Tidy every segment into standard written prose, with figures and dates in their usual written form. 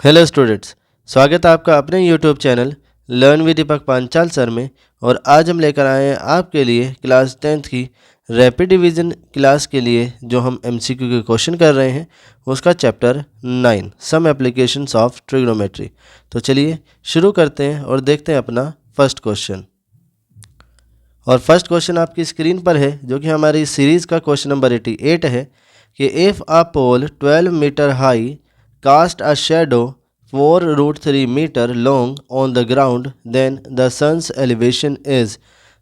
Hello students, स्वागत है आपका अपने YouTube channel learn with Deepak Panchal sir में। और आज हम लेकर आए हैं आपके लिए क्लास 10th की रैपिड डिवीजन क्लास के लिए जो हम एमसीक्यू के क्वेश्चन कर रहे हैं उसका chapter 9 some applications of trigonometry. तो चलिए शुरू करते हैं और देखते हैं अपना फर्स्ट क्वेश्चन। और फर्स्ट क्वेश्चन आपकी स्क्रीन पर है जो कि हमारी सीरीज़ का क्वेश्चन नंबर 88 है कि if a pole 12 metre high cast a shadow 4√3 meter long on the ground then the sun's elevation is।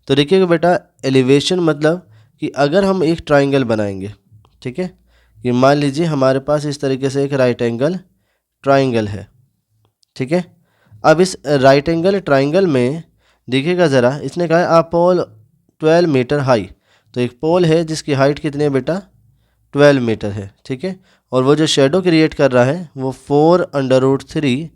तो देखिएगा बेटा, एलिवेशन मतलब कि अगर हम एक ट्राइंगल बनाएंगे, ठीक है, कि मान लीजिए हमारे पास इस तरीके से एक राइट एंगल ट्राइंगल है, ठीक है। अब इस राइट एंगल ट्राइंगल में देखिएगा ज़रा, इसने कहा है आ पोल 12 मीटर हाई। तो एक पोल है जिसकी हाइट कितनी है बेटा, 12 मीटर है, ठीक है। और वो जो शेडो क्रिएट कर रहा है वो 4√3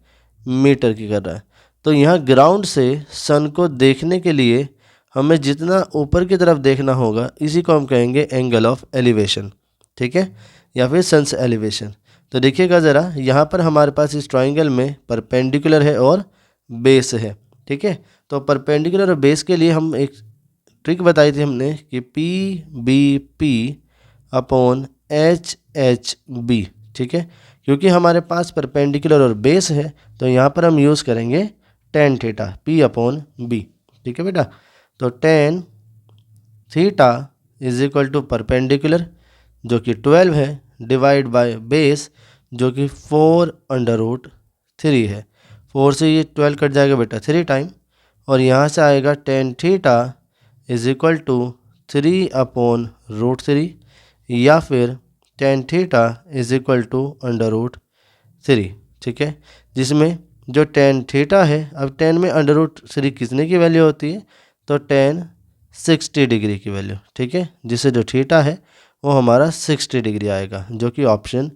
मीटर की कर रहा है। तो यहाँ ग्राउंड से सन को देखने के लिए हमें जितना ऊपर की तरफ देखना होगा इसी को हम कहेंगे एंगल ऑफ एलिवेशन, ठीक है, या फिर सन्स एलिवेशन। तो देखिएगा ज़रा, यहाँ पर हमारे पास इस ट्राइंगल में परपेंडिकुलर है और बेस है, ठीक है। तो परपेंडिकुलर और बेस के लिए हम एक ट्रिक बताई थी हमने कि PBP अपॉन HHB, ठीक है। क्योंकि हमारे पास परपेंडिकुलर और बेस है तो यहाँ पर हम यूज़ करेंगे tan theta P upon B, ठीक है बेटा। तो tan theta is equal to perpendicular जो कि 12 है डिवाइड बाय बेस जो कि 4√3 है। 4 से ये 12 कट जाएगा बेटा 3 टाइम, और यहाँ से आएगा tan theta is equal to 3/√3 या फिर tan theta is equal to √3, ठीक है। जिसमें जो tan थीटा है, अब tan में √3 कितने की वैल्यू होती है, तो tan 60 डिग्री की वैल्यू, ठीक है। जिससे जो थीटा है वो हमारा 60 डिग्री आएगा जो कि ऑप्शन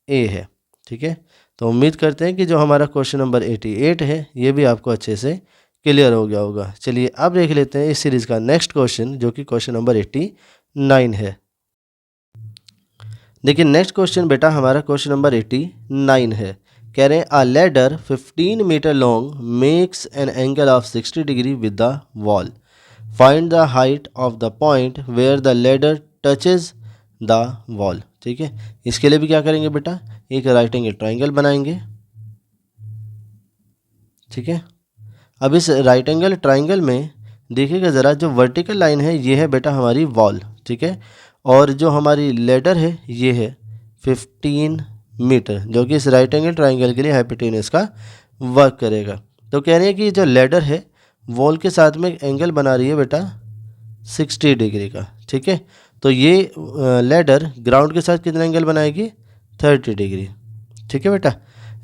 ए है, ठीक है। तो उम्मीद करते हैं कि जो हमारा क्वेश्चन नंबर 88 है ये भी आपको अच्छे से क्लियर हो गया होगा। चलिए अब देख लेते हैं इस सीरीज़ का नेक्स्ट क्वेश्चन जो कि क्वेश्चन नंबर 89 है। देखिए नेक्स्ट क्वेश्चन बेटा हमारा क्वेश्चन नंबर 89 है। कह रहे हैं a ladder 15 metre long makes an angle of 60 degree with the wall. Find the height of the point where the ladder touches the wall, ठीक है। इसके लिए भी क्या करेंगे बेटा, एक राइट एंगल ट्राइंगल बनाएंगे, ठीक है। अब इस राइट एंगल ट्राइंगल में देखिएगा ज़रा, जो वर्टिकल लाइन है ये है बेटा हमारी वॉल, ठीक है। और जो हमारी लेडर है ये है 15 मीटर जो कि इस राइट एंगल ट्राइंगल के लिए हाइपोटेनस का वर्क करेगा। तो कह रहे हैं कि जो लेडर है वॉल के साथ में एक एंगल बना रही है बेटा 60 डिग्री का, ठीक है। तो ये लेडर ग्राउंड के साथ कितना एंगल बनाएगी, 30 डिग्री, ठीक है बेटा।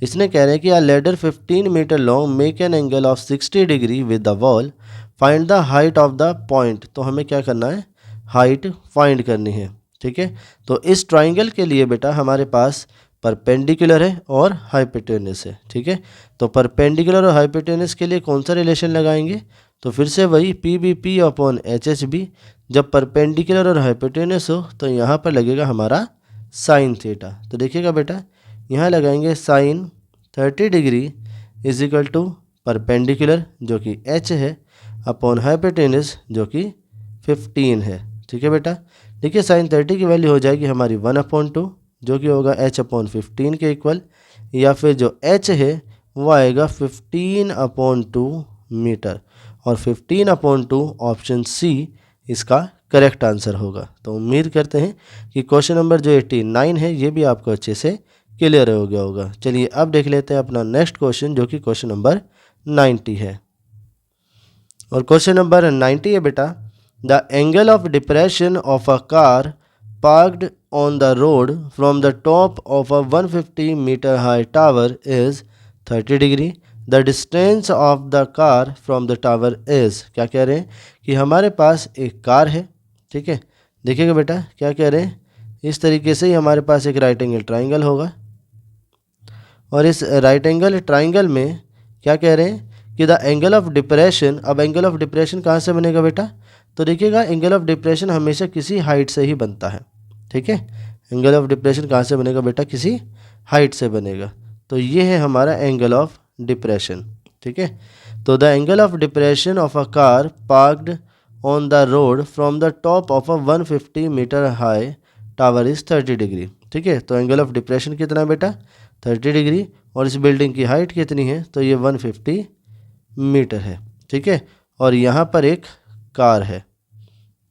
इसने कह रहे हैं कि a ladder 15 metre long make an angle of 60 degree with the wall, find the height of the point. तो हमें क्या करना है, हाइट फाइंड करनी है, ठीक है। तो इस ट्राइंगल के लिए बेटा हमारे पास परपेंडिकुलर है और हाइपोटेनस है, ठीक है। तो परपेंडिकुलर और हाइपोटेनस के लिए कौन सा रिलेशन लगाएंगे, तो फिर से वही PBP अपॉन HHB। जब परपेंडिकुलर और हाइपोटेनस हो तो यहाँ पर लगेगा हमारा साइन थीटा। तो देखिएगा बेटा, यहाँ लगाएंगे sine 30 degree is equal to perpendicular जो कि H है अपॉन हाइपोटेनस जो कि 15 है, ठीक है बेटा। देखिए साइन 30 की वैल्यू हो जाएगी हमारी 1/2 जो कि होगा H अपॉन 15 के इक्वल, या फिर जो H है वो आएगा 15/2 मीटर, और 15/2 ऑप्शन सी इसका करेक्ट आंसर होगा। तो उम्मीद करते हैं कि क्वेश्चन नंबर जो 89 है ये भी आपको अच्छे से क्लियर हो गया होगा। चलिए अब देख लेते हैं अपना नेक्स्ट क्वेश्चन जो कि क्वेश्चन नंबर 90 है। और क्वेश्चन नंबर 90 है बेटा, the angle of depression of a car parked on the road from the top of a 150 metre high tower is 30 degree. The distance of the car from the tower is. क्या कह रहे हैं कि हमारे पास एक car है, ठीक है। देखिएगा बेटा क्या कह रहे हैं, इस तरीके से ही हमारे पास एक राइट एंगल ट्राइंगल होगा, और इस राइट एंगल ट्राइंगल में क्या कह रहे हैं कि द एंगल ऑफ डिप्रेशन। अब एंगल ऑफ डिप्रेशन कहाँ से बनेगा बेटा, तो देखिएगा एंगल ऑफ डिप्रेशन हमेशा किसी हाइट से ही बनता है, ठीक है। एंगल ऑफ डिप्रेशन कहाँ से बनेगा बेटा, किसी हाइट से बनेगा। तो ये है हमारा एंगल ऑफ डिप्रेशन। ठीक है, तो the angle of depression of a car parked on the road from the top of a 150 metre high tower is 30 degree. ठीक है, तो एंगल ऑफ डिप्रेशन कितना है बेटा, 30 डिग्री, और इस बिल्डिंग की हाइट कितनी है, तो ये 150 मीटर है। ठीक है, और यहाँ पर एक कार है।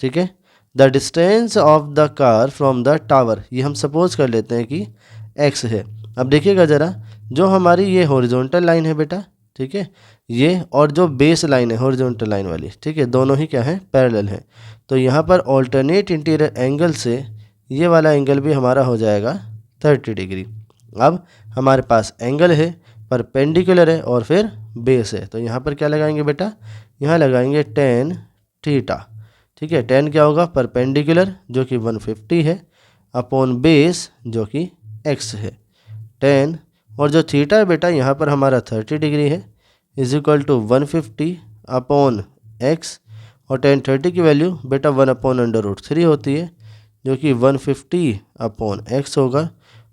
ठीक है, the distance of the car from the tower, ये हम सपोज कर लेते हैं कि x है। अब देखिएगा ज़रा, जो हमारी ये हॉरिजॉन्टल लाइन है बेटा, ठीक है, ये और जो बेस लाइन है हॉरिजॉन्टल लाइन वाली, ठीक है, दोनों ही क्या है, पैरेलल है। तो यहाँ पर ऑल्टरनेट इंटीरियर एंगल से ये वाला एंगल भी हमारा हो जाएगा 30 डिग्री। अब हमारे पास एंगल है, परपेंडिकुलर है और फिर बेस है, तो यहाँ पर क्या लगाएंगे बेटा, यहाँ लगाएंगे tan थीटा। ठीक है, tan क्या होगा, परपेंडिकुलर जो कि 150 है अपॉन बेस जो कि x है, tan, और जो थीटा है बेटा यहाँ पर हमारा 30 डिग्री है, is equal to 150 upon x, और tan 30 की वैल्यू बेटा 1/√3 होती है, जो कि 150 अपॉन x होगा,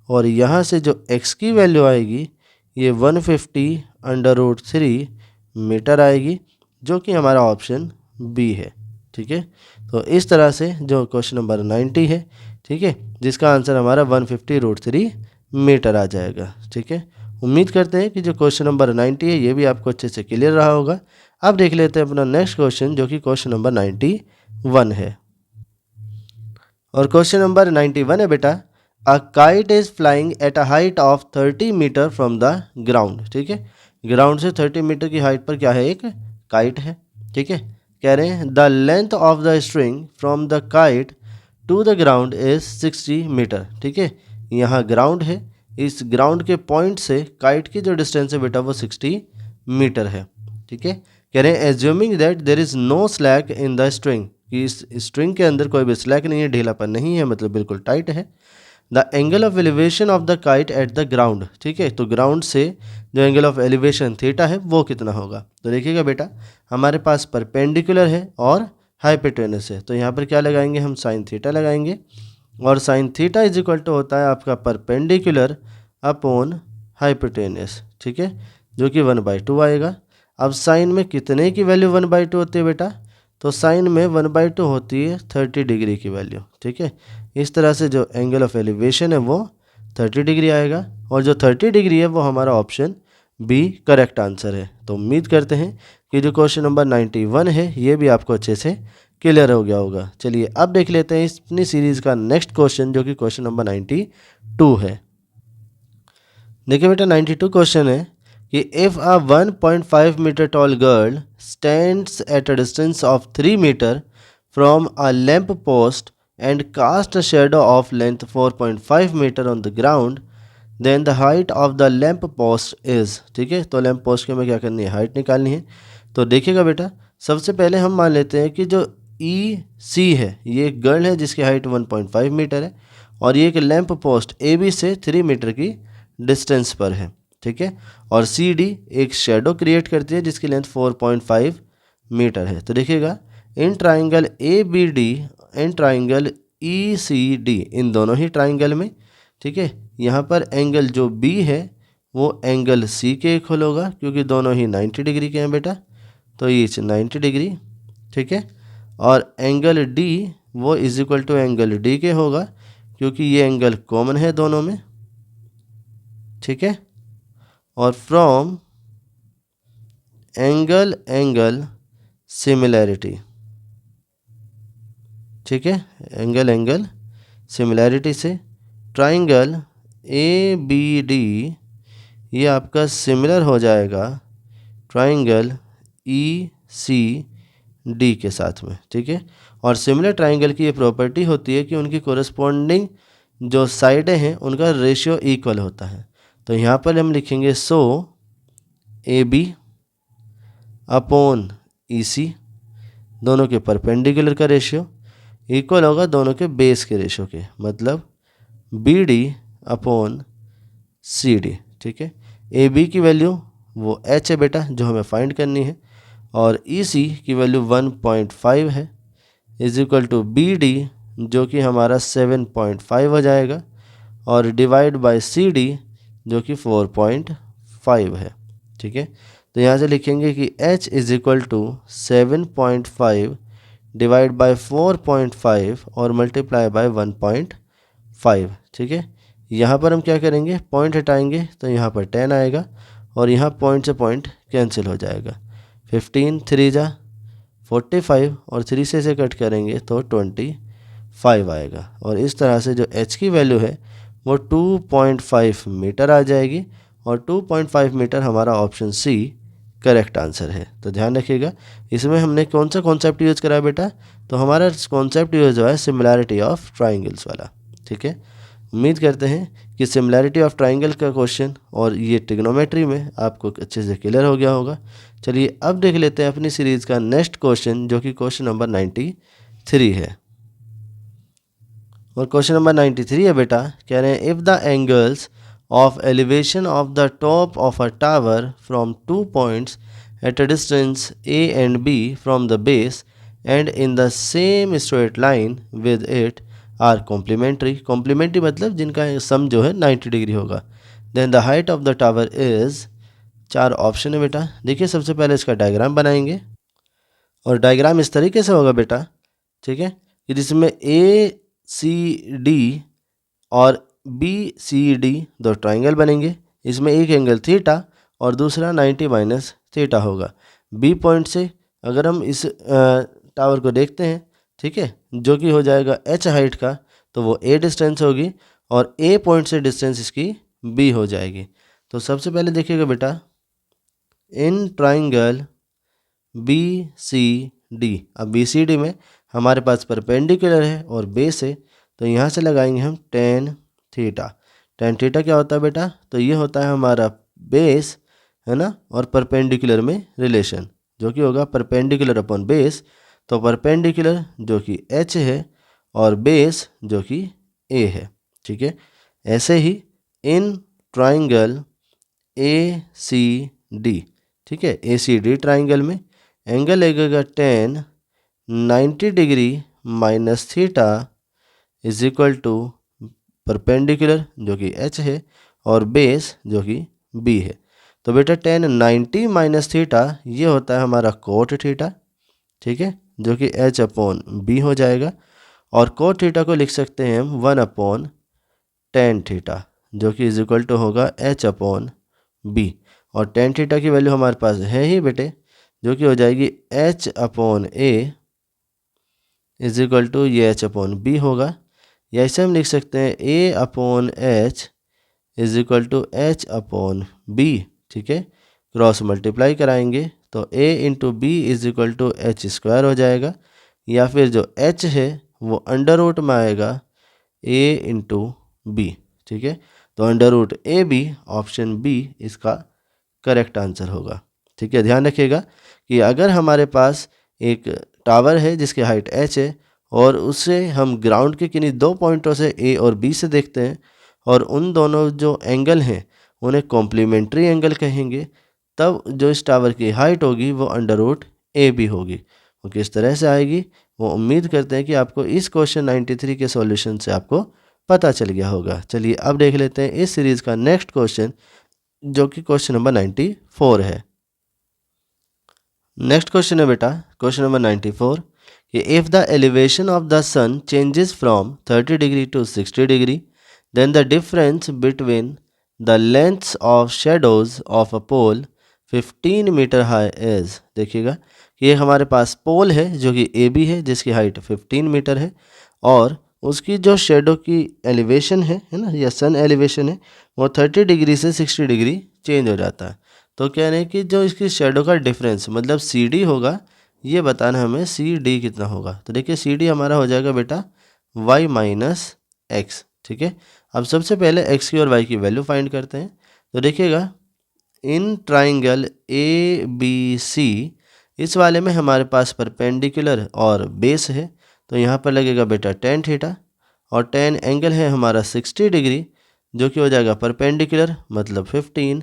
और यहाँ से जो x की वैल्यू आएगी ये 150/√3 मीटर आएगी, जो कि हमारा ऑप्शन बी है। ठीक है, तो इस तरह से जो क्वेश्चन नंबर 90 है, ठीक है, जिसका आंसर हमारा 150√3 मीटर आ जाएगा। ठीक है, उम्मीद करते हैं कि जो क्वेश्चन नंबर 90 है ये भी आपको अच्छे से क्लियर रहा होगा। अब देख लेते हैं अपना नेक्स्ट क्वेश्चन, जो कि क्वेश्चन नंबर 91 है। और क्वेश्चन नंबर 91 है बेटा, a kite is flying at a height of 30 metre from the ground. ठीक है, ग्राउंड से 30 मीटर की हाइट पर क्या है, एक काइट है। ठीक है, कह रहे हैं the length of the string from the kite to the ground is 60 metre. ठीक है, यहाँ ग्राउंड है, इस ग्राउंड के पॉइंट से काइट की जो डिस्टेंस है बेटा वो 60 मीटर है। ठीक है, कह रहे हैं assuming that there is no slack in the string, कि इस स्ट्रिंग के अंदर कोई भी स्लैक नहीं है, ढीलापन नहीं है, मतलब बिल्कुल टाइट है। The angle of elevation of the kite at the ground. ठीक है, तो ग्राउंड से जो एंगल ऑफ एलिवेशन थीटा है वो कितना होगा, तो देखिएगा बेटा हमारे पास परपेंडिकुलर है और हाइपोटेनस है, तो यहाँ पर क्या लगाएंगे हम, साइन थीटा लगाएंगे, और sine theta is equal to होता है आपका परपेंडिकुलर अपॉन हाइपोटेनस। ठीक है, जो कि 1/2 आएगा। अब साइन में कितने की वैल्यू 1/2 होती है बेटा, तो साइन में 1/2 होती है 30 डिग्री की वैल्यू। ठीक है, इस तरह से जो एंगल ऑफ एलिवेशन है वो 30 डिग्री आएगा, और जो 30 डिग्री है वो हमारा ऑप्शन बी करेक्ट आंसर है। तो उम्मीद करते हैं कि जो क्वेश्चन नंबर 91 है ये भी आपको अच्छे से क्लियर हो गया होगा। चलिए अब देख लेते हैं अपनी सीरीज़ का नेक्स्ट क्वेश्चन, जो कि क्वेश्चन नंबर 92 है। देखिए बेटा 92 क्वेश्चन है कि if a 1.5 metre tall girl stands at a distance of 3 metre from a lamp post and cast a shadow of length 4.5 metre on the ground, then the height of the lamp post is. ठीक है, तो lamp post की हमें क्या करनी है, height निकालनी है। तो देखिएगा बेटा सबसे पहले हम मान लेते हैं कि जो ई सी है ये एक गर्ल है जिसकी हाइट 1.5 मीटर है, और ये एक लैम्प पोस्ट ए बी से 3 मीटर की डिस्टेंस पर है। ठीक है, और सी डी एक शेडो क्रिएट करती है जिसकी लेंथ 4.5 मीटर है। तो देखिएगा in triangle A B D and triangle E C D, इन दोनों ही ट्राइंगल में, ठीक है, यहाँ पर एंगल जो बी है वो एंगल सी के इक्वल होगा, क्योंकि दोनों ही 90 डिग्री के हैं बेटा, तो ये 90 डिग्री। ठीक है, और एंगल डी वो is equal to angle D के होगा, क्योंकि ये एंगल कॉमन है दोनों में। ठीक है, और फ्रॉम एंगल एंगल सिमिलैरिटी, ठीक है, एंगल एंगल सिमिलैरिटी से ट्राइंगल ए बी डी ये आपका सिमिलर हो जाएगा ट्राइंगल ई सी डी के साथ में। ठीक है, और सिमिलर ट्राइंगल की ये प्रॉपर्टी होती है कि उनकी कोरस्पॉन्डिंग जो साइडें हैं उनका रेशियो इक्वल होता है। तो यहाँ पर हम लिखेंगे सो ए बी अपॉन ई सी, दोनों के परपेंडिकुलर का रेशियो इक्वल होगा दोनों के बेस के रेशियो के, मतलब B D upon C D. ठीक है, ए बी की वैल्यू वो एच है बेटा जो हमें फाइंड करनी है, और ई सी की वैल्यू 1.5 है, is equal to B D जो कि हमारा 7.5 हो जाएगा, और डिवाइड बाय सी डी जो कि 4.5 है। ठीक है, तो यहाँ से लिखेंगे कि h is equal to 7.5 divide by 4.5 और मल्टीप्लाई बाय 1.5। ठीक है, यहाँ पर हम क्या करेंगे, पॉइंट हटाएंगे तो यहाँ पर 10 आएगा और यहाँ पॉइंट से पॉइंट कैंसिल हो जाएगा। 15 3 जा 45 और 3 से इसे कट करेंगे तो 25 आएगा। और इस तरह से जो h की वैल्यू है वो 2.5 मीटर आ जाएगी और 2.5 मीटर हमारा ऑप्शन सी करेक्ट आंसर है। तो ध्यान रखिएगा, इसमें हमने कौन सा कॉन्सेप्ट यूज़ करा है बेटा, तो हमारा कॉन्सेप्ट यूज़ हुआ है सिमिलैरिटी ऑफ ट्राइंगल्स वाला। ठीक है, उम्मीद करते हैं कि सिमिलैरिटी ऑफ ट्राइंगल का क्वेश्चन और ये ट्रिग्नोमेट्री में आपको अच्छे से क्लियर हो गया होगा। चलिए अब देख लेते हैं अपनी सीरीज़ का नेक्स्ट क्वेश्चन, जो कि क्वेश्चन नंबर 93 है। और क्वेश्चन नंबर 93 है बेटा, कह रहे हैं if the angles of elevation of the top of a tower from 2 points at a distance A and B from the base and in the same straight line with it are complementary। complementary मतलब जिनका सम जो है 90 degree होगा। then the height of the tower is, 4 option है बेटा। देखिए सबसे पहले इसका डायग्राम बनाएंगे और डायग्राम इस तरीके से होगा बेटा। ठीक है, कि जिसमें ACD और BCD दो ट्राइंगल बनेंगे। इसमें एक एंगल थीटा और दूसरा 90 माइनस थीटा होगा। बी पॉइंट से अगर हम इस टावर को देखते हैं, ठीक है, जो कि हो जाएगा h हाइट का, तो वो a डिस्टेंस होगी और a पॉइंट से डिस्टेंस इसकी b हो जाएगी। तो सबसे पहले देखिएगा बेटा, इन ट्राइंगल BCD, अब BCD में हमारे पास परपेंडिकुलर है और बेस है, तो यहाँ से लगाएंगे हम टेन थीटा। टेन थीटा क्या होता है बेटा, तो ये होता है हमारा बेस, है ना, और परपेंडिकुलर में रिलेशन, जो कि होगा परपेंडिकुलर अपॉन बेस। तो परपेंडिकुलर जो कि h है और बेस जो कि a है। ठीक है, ऐसे ही इन ट्राइंगल ACD, ठीक है, ACD ट्राइंगल में एंगल लगेगा 90 degree minus theta is equal to perpendicular जो कि h है और बेस जो कि b है। तो बेटा 90 माइनस थीटा ये होता है हमारा कोट थीटा। ठीक है, जो कि h अपॉन b हो जाएगा और कोट थीटा को लिख सकते हैं हम 1/tan थीटा, जो कि इज इक्वल टू होगा h अपॉन b। और tan थीटा की वैल्यू हमारे पास है ही बेटे, जो कि हो जाएगी h upon a is equal to ये h अपॉन b होगा, या इसे हम लिख सकते हैं a upon h is equal to h upon b। ठीक है, क्रॉस मल्टीप्लाई कराएंगे तो a into B is equal to h square हो जाएगा, या फिर जो h है वो अंडर रूट में आएगा a इंटू बी। ठीक है, तो under root A B, option B इसका करेक्ट आंसर होगा। ठीक है, ध्यान रखिएगा कि अगर हमारे पास एक टावर है जिसकी हाइट h है और उससे हम ग्राउंड के किन्हीं दो पॉइंटों से A और B से देखते हैं और उन दोनों जो एंगल हैं उन्हें कॉम्प्लीमेंट्री एंगल कहेंगे, तब जो इस टावर की हाइट होगी वो अंडर रूट ए बी होगी। वो किस तरह से आएगी, वो उम्मीद करते हैं कि आपको इस क्वेश्चन 93 के सॉल्यूशन से आपको पता चल गया होगा। चलिए अब देख लेते हैं इस सीरीज़ का नेक्स्ट क्वेश्चन, जो कि क्वेश्चन नंबर 94 है। नेक्स्ट क्वेश्चन है बेटा क्वेश्चन नंबर 94 कि if the elevation of the sun changes from 30 degree to 60 degree then the difference between the lengths of shadows of a pole 15 metre high is. देखिएगा कि ये हमारे पास पोल है जो कि ए बी है, जिसकी हाइट 15 मीटर है और उसकी जो शेडो की एलिवेशन है ना, या सन एलिवेशन है, वो 30 डिग्री से 60 डिग्री चेंज हो जाता है। तो कह रहे हैं कि जो इसकी शेडो का डिफरेंस मतलब सी डी होगा, ये बताना हमें सी डी कितना होगा। तो देखिए सी डी हमारा हो जाएगा बेटा y माइनस एक्स। ठीक है, अब सबसे पहले x की और y की वैल्यू फाइंड करते हैं। तो देखिएगा in triangle A B C, इस वाले में हमारे पास परपेंडिकुलर और बेस है, तो यहाँ पर लगेगा बेटा टेन थीटा और टेन एंगल है हमारा 60 डिग्री, जो कि हो जाएगा परपेंडिकुलर मतलब 15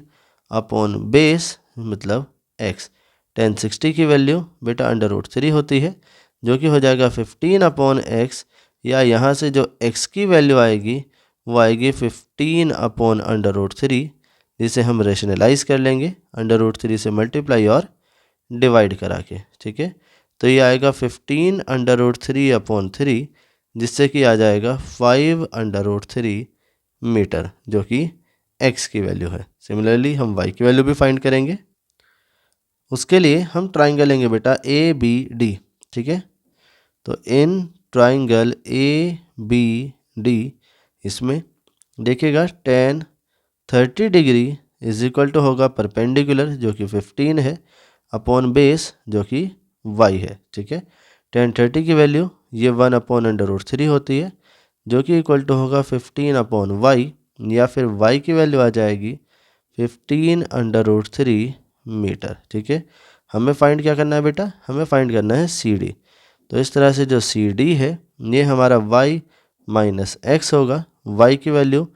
अपॉन बेस मतलब x। टेन 60 की वैल्यू बेटा अंडर रूट 3 होती है, जो कि हो जाएगा 15 अपॉन एक्स, या यहाँ से जो x की वैल्यू आएगी वो आएगी 15/√3, जिसे हम रेशनलाइज कर लेंगे √3 से मल्टीप्लाई और डिवाइड करा के, ठीक है। तो ये आएगा 15√3/3, जिससे कि आ जाएगा 5/√3 मीटर, जो कि x की वैल्यू है। सिमिलरली हम y की वैल्यू भी फाइंड करेंगे। उसके लिए हम ट्राइंगल लेंगे बेटा ABD, ठीक है। तो इन ट्राइंगल ABD, इसमें देखिएगा tan 30 degree is equal to होगा परपेंडिकुलर, जो कि 15 है, अपॉन बेस, जो कि y है, ठीक है। tan 30 की वैल्यू ये 1/√3 होती है, जो कि इक्वल टू होगा 15/y, या फिर y की वैल्यू आ जाएगी 15/√3 मीटर, ठीक है। हमें फाइंड क्या करना है बेटा, हमें फाइंड करना है CD। तो इस तरह से जो CD है ये हमारा y माइनस x होगा। y की वैल्यू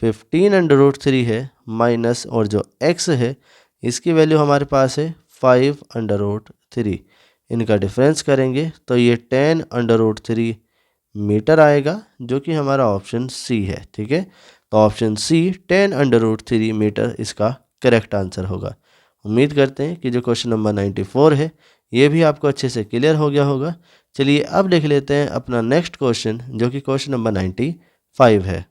15/√3 है, माइनस, और जो x है इसकी वैल्यू हमारे पास है 5/√3। इनका डिफरेंस करेंगे तो ये 10/√3 मीटर आएगा, जो कि हमारा ऑप्शन C है, ठीक है। तो ऑप्शन C 10/√3 मीटर इसका करेक्ट आंसर होगा। उम्मीद करते हैं कि जो क्वेश्चन नंबर 94 है ये भी आपको अच्छे से क्लियर हो गया होगा। चलिए अब देख लेते हैं अपना नेक्स्ट क्वेश्चन, जो कि क्वेश्चन नंबर 95 है।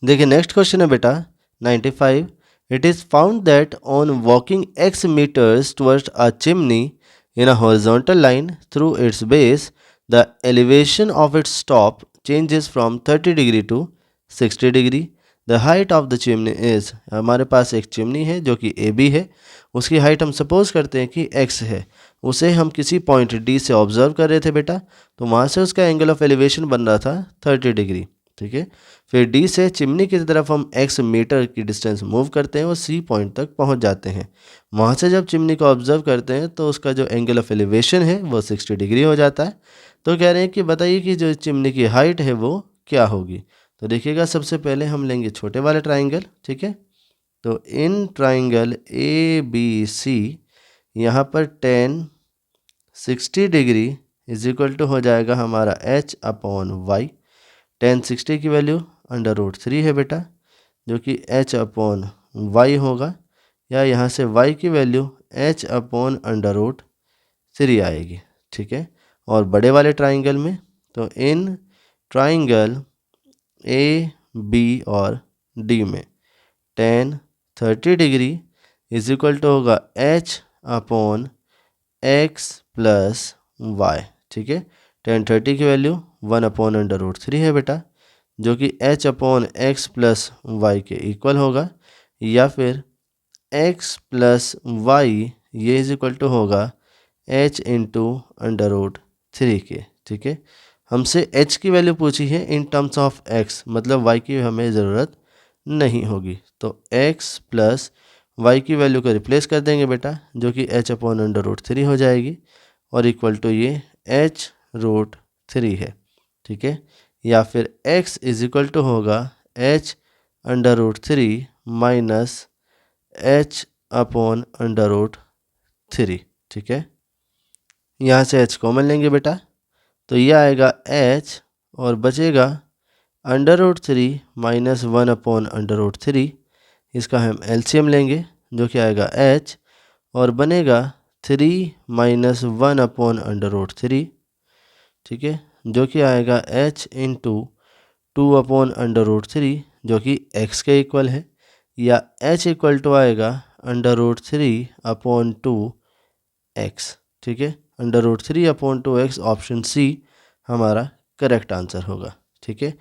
देखिए नेक्स्ट क्वेश्चन है बेटा 95। It is found that on walking x meters towards a chimney in a horizontal line through its base, the elevation of its top changes from 30 degree to 60 degree. The height of the chimney is, हमारे पास एक chimney है जो कि AB है, उसकी height हम suppose करते हैं कि x है, उसे हम किसी पॉइंट D से ऑब्जर्व कर रहे थे बेटा, तो वहाँ से उसका एंगल ऑफ एलिवेशन बन रहा था 30 डिग्री, ठीक है। फिर D से चिमनी की तरफ हम x मीटर की डिस्टेंस मूव करते हैं और C पॉइंट तक पहुंच जाते हैं। वहाँ से जब चिमनी को ऑब्जर्व करते हैं तो उसका जो एंगल ऑफ एलिवेशन है वो 60 डिग्री हो जाता है। तो कह रहे हैं कि बताइए कि जो चिमनी की हाइट है वो क्या होगी। तो देखिएगा सबसे पहले हम लेंगे छोटे वाले ट्राइंगल, ठीक है। तो इन ट्राइंगल ABC यहाँ पर tan 60 degree is equal to हो जाएगा हमारा h/y। tan 60 की वैल्यू √3 है बेटा, जो कि h/y होगा, या यहाँ से y की वैल्यू h/√3 आएगी, ठीक है। और बड़े वाले ट्राइंगल में, तो इन ट्राइंगल AB और D में tan 30 degree is equal to होगा h/x + y, ठीक है। tan 30 की वैल्यू 1/√3 है बेटा, जो कि h/x + y के इक्वल होगा, या फिर x + y ये इज इक्वल टू होगा h × √3 के, ठीक है। हमसे h की वैल्यू पूछी है इन टर्म्स ऑफ x, मतलब y की हमें ज़रूरत नहीं होगी। तो x + y की वैल्यू को रिप्लेस कर देंगे बेटा, जो कि h/√3 हो जाएगी, और इक्वल टू ये h√3 है, ठीक है। या फिर x इज इक्वल टू होगा h/√3 माइनस h/√3, ठीक है। यहाँ से h कॉमन लेंगे बेटा, तो ये आएगा h, और बचेगा √3 माइनस 1/√3। इसका हम LCM लेंगे, जो कि आएगा h, और बनेगा 3 माइनस 1/√3, ठीक है, जो कि आएगा h × 2/√3, जो कि x के इक्वल है, या h इक्वल टू आएगा √3/2x, ठीक है। √3/2x ऑप्शन C हमारा करेक्ट आंसर होगा, ठीक है।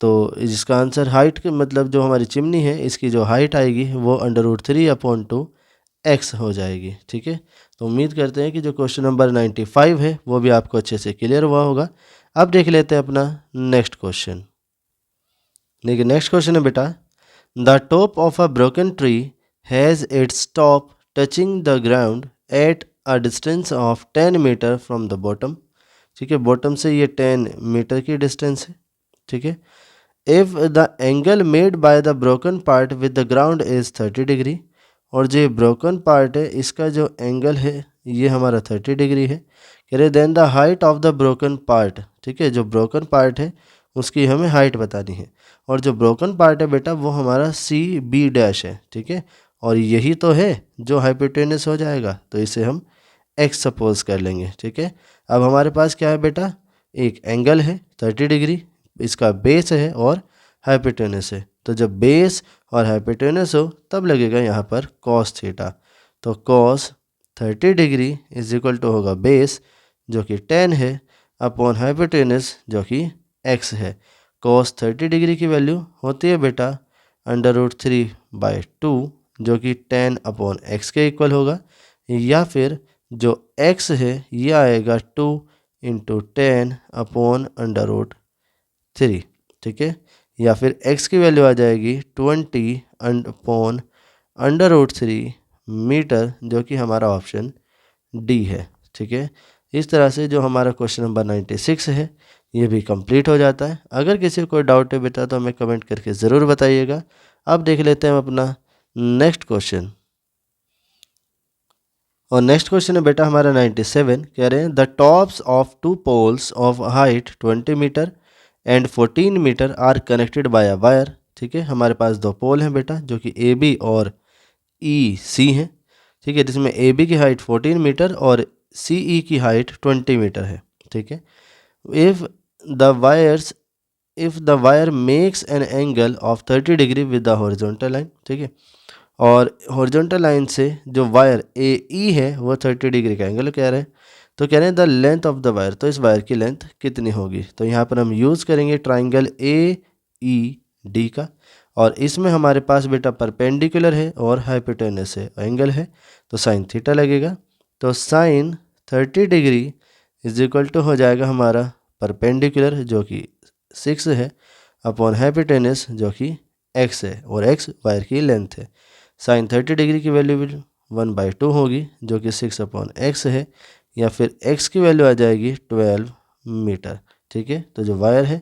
तो इसका आंसर हाइट के मतलब जो हमारी चिमनी है इसकी जो हाइट आएगी वो √3/2x हो जाएगी, ठीक है। तो उम्मीद करते हैं कि जो क्वेश्चन नंबर 95 है वो भी आपको अच्छे से क्लियर हुआ होगा। अब देख लेते हैं अपना नेक्स्ट क्वेश्चन। देखिए नेक्स्ट क्वेश्चन है बेटा, the top of a broken tree has its top touching the ground at a distance of 10 metre from the bottom, ठीक है। बॉटम से ये 10 मीटर की डिस्टेंस है, ठीक है। If the angle made by the broken part with the ground is 30 degree, और जो ब्रोकन पार्ट है इसका जो एंगल है ये हमारा 30 डिग्री है। कह रहे then the height of the broken part, ठीक है, जो ब्रोकन पार्ट है उसकी हमें हाइट बतानी है। और जो ब्रोकन पार्ट है बेटा वो हमारा सी बी डैश है, ठीक है, और यही तो है जो हाइपोटेनस हो जाएगा, तो इसे हम एक्स सपोज कर लेंगे, ठीक है। अब हमारे पास क्या है बेटा, एक एंगल है 30 डिग्री, इसका बेस है और हाइपोटेनस है, तो जब बेस और हाइपोटेनस हो तब लगेगा यहाँ पर कॉस थीटा। तो cos 30 degree is equal to होगा बेस जो कि 10 है अपॉन हाइपोटेनस जो कि x है। कॉस 30 डिग्री की वैल्यू होती है बेटा √3/2 जो कि 10 अपॉन एक्स के इक्वल होगा, या फिर जो x है ये आएगा 2 × 10 अपॉन √3, ठीक है, या फिर x की वैल्यू आ जाएगी 20 अपॉन √3 मीटर जो कि हमारा ऑप्शन डी है, ठीक है। इस तरह से जो हमारा क्वेश्चन नंबर 96 है ये भी कंप्लीट हो जाता है। अगर किसी को कोई डाउट है बेटा तो हमें कमेंट करके ज़रूर बताइएगा। अब देख लेते हैं हम अपना नेक्स्ट क्वेश्चन। और नेक्स्ट क्वेश्चन है बेटा हमारा 97, कह रहे हैं the tops of 2 poles of height 20 metre and 14 metre are connected by a wire, ठीक है। हमारे पास 2 पोल हैं बेटा जो कि ए बी और ई सी हैं, ठीक है, जिसमें ए बी की हाइट 14 मीटर और सी ई की हाइट 20 मीटर है, ठीक है। If the wire makes an angle of 30 degree with the horizontal line, ठीक है, और हॉरिजॉन्टल लाइन से जो वायर ए ई है वो 30 डिग्री का एंगल कह रहे हैं, तो कह रहे हैं the length of the wire, तो इस वायर की लेंथ कितनी होगी। तो यहाँ पर हम यूज़ करेंगे ट्राइंगल ए ई डी का, और इसमें हमारे पास बेटा परपेंडिकुलर है और हाइपोटेनस है, एंगल है, तो साइन थीटा लगेगा। तो sine 30 degree is equal to हो जाएगा हमारा परपेंडिकुलर जो कि 6 है अपॉन हाइपोटेनस जो कि x है, और x वायर की लेंथ है। साइन 30 डिग्री की वैल्यू 1/2 होगी जो कि 6 अपॉन x है, या फिर x की वैल्यू आ जाएगी 12 मीटर, ठीक है। तो जो वायर है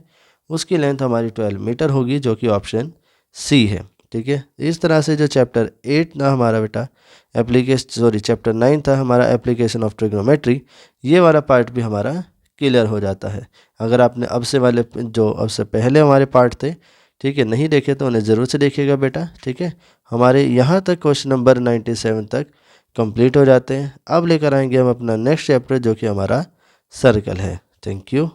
उसकी लेंथ हमारी 12 मीटर होगी जो कि ऑप्शन सी है, ठीक है। इस तरह से जो चैप्टर 8 था हमारा बेटा चैप्टर 9 था हमारा एप्लीकेशन ऑफ ट्रिग्नोमेट्री, ये वाला पार्ट भी हमारा क्लियर हो जाता है। अगर आपने अब से पहले हमारे पार्ट थे, ठीक है, नहीं देखे तो उन्हें ज़रूर से देखिएगा बेटा, ठीक है। हमारे यहाँ तक क्वेश्चन नंबर 97 तक कंप्लीट हो जाते हैं। अब लेकर आएंगे हम अपना नेक्स्ट चैप्टर जो कि हमारा सर्कल है। Thank you.